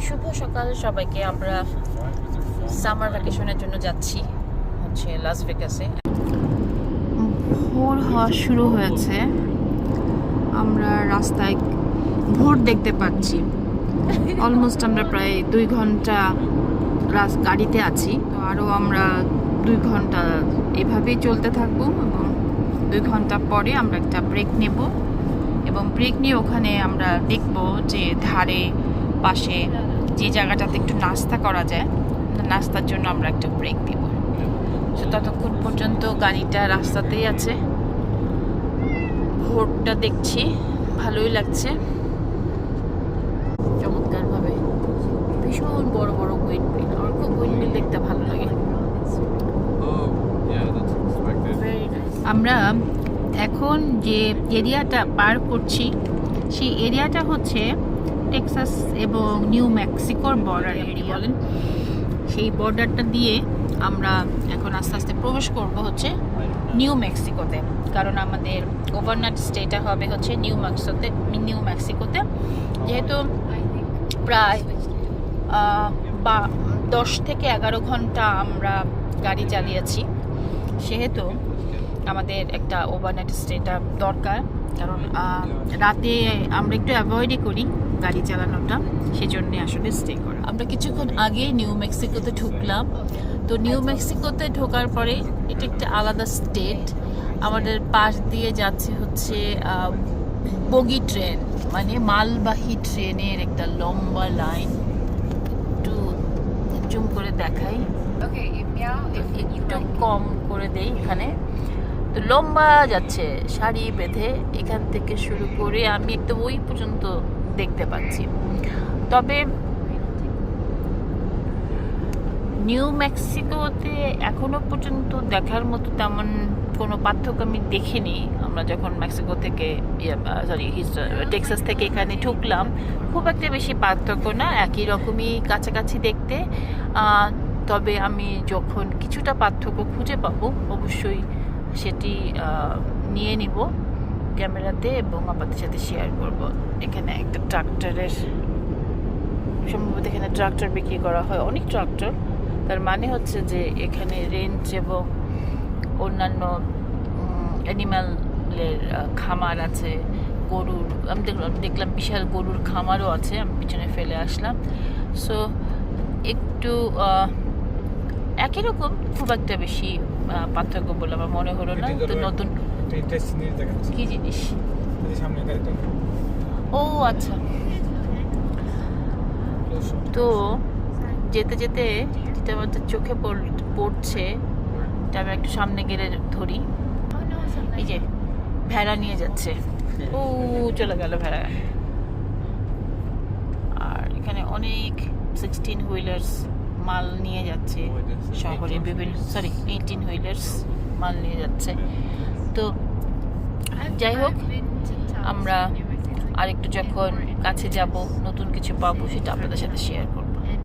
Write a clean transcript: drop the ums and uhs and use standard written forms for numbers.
শুভ সকাল সবাইকে। আমরা সামার ভ্যাকেশনের জন্য যাচ্ছি হচ্ছে লাস ভেগাসে। ভোর হওয়া শুরু হয়েছে, আমরা রাস্তায় ভোর দেখতে পাচ্ছি। অলমোস্ট আমরা প্রায় 2 ঘন্টা গাড়িতে আছি, তো আরও আমরা 2 ঘন্টা এভাবেই চলতে থাকবো এবং 2 ঘন্টা পরে আমরা একটা ব্রেক নেব এবং ব্রেক নিয়ে ওখানে আমরা দেখব যে ধারে পাশে যে জায়গাটাতে একটু নাস্তা করা যায়, নাস্তার জন্য আমরা একটা ব্রেক দেব। তো ততক্ষণ পর্যন্ত গাড়িটা রাস্তাতেই আছে। ভোরটা দেখছি, ভালোই লাগছে চমৎকারভাবে। ভীষণ বড় বড় উইন্ড মিল, আমার খুব উইন্ড মিল দেখতে ভালো লাগে। আমরা এখন যে এরিয়াটা পার করছি সেই এরিয়াটা হচ্ছে টেক্সাস এবং নিউ মেক্সিকোর বর্ডার এরিয়া বলেন। সেই বর্ডারটা দিয়ে আমরা এখন আস্তে আস্তে প্রবেশ করব হচ্ছে নিউ মেক্সিকোতে, কারণ আমাদের ওভারনাইট স্টেটা হবে হচ্ছে নিউ মেক্সিকোতে। যেহেতু প্রায় 10 থেকে 11 ঘন্টা আমরা গাড়ি চালিয়েছি, সেহেতু আমাদের একটা ওভারনাইট স্টেটা দরকার। কারণ রাতে আমরা একটু অ্যাভয়েডই করি গাড়ি চালানোটা, সেজন্যে আসলে স্টে করা। আমরা কিছুক্ষণ আগে নিউ মেক্সিকোতে ঢুকলাম। তো নিউ মেক্সিকোতে ঢোকার পরে এটা একটা আলাদা স্টেট। আমাদের পাশ দিয়ে যাচ্ছে হচ্ছে বগি ট্রেন, মানে মালবাহী ট্রেনের একটা লম্বা লাইন। একটু জুম করে দেখাই, একটু কম করে দেই এখানে। তো লম্বা যাচ্ছে সারি বেঁধে, এখান থেকে শুরু করে আমি একদম ওই পর্যন্ত দেখতে পাচ্ছি। তবে নিউ মেক্সিকোতে এখনো পর্যন্ত দেখার মতো তেমন কোনো পার্থক্য আমি দেখিনি। আমরা যখন মেক্সিকো থেকে টেক্সাস থেকে এখানে ঢুকলাম, খুব একটা বেশি পার্থক্য না, একই রকমই কাছাকাছি দেখতে। তবে আমি যখন কিছুটা পার্থক্য খুঁজে পাবো অবশ্যই সেটি নিয়ে নিব ক্যামেরাতে এবং আপনাদের সাথে শেয়ার করব। এখানে একটা ট্রাক্টরের, সম্ভবত এখানে ট্রাক্টর বিক্রি করা হয়, অনেক ট্রাক্টর। তার মানে হচ্ছে যে এখানে রেঞ্চ এবং অন্যান্য অ্যানিম্যালের খামার আছে। গরুর আমি দেখলাম বিশাল গরুর খামারও আছে, আমি পিছনে ফেলে আসলাম। সো একটু একই রকম, খুব একটা বেশি পার্থক্য বলে আমার মনে হলো না। তো নতুন কি জিনিস? ও আচ্ছা। তো যেতে যেতে যেটা আমাদের চোখে পড়ছে, এটা আমি একটু সামনে গেলে ধরি। এই যে ভেড়া নিয়ে যাচ্ছে, ও চলে গেল ভেড়া। আর এখানে অনেক 16 হুইলার্স মাল নিয়ে যাচ্ছে শহরে, বিভিন্ন 18 হুইলার্স মাল নিয়ে যাচ্ছে। তো যাই হোক, আমরা আরেকটু যখন কাছে যাব, নতুন কিছু পাবো, সেটা আপনাদের সাথে শেয়ার করব।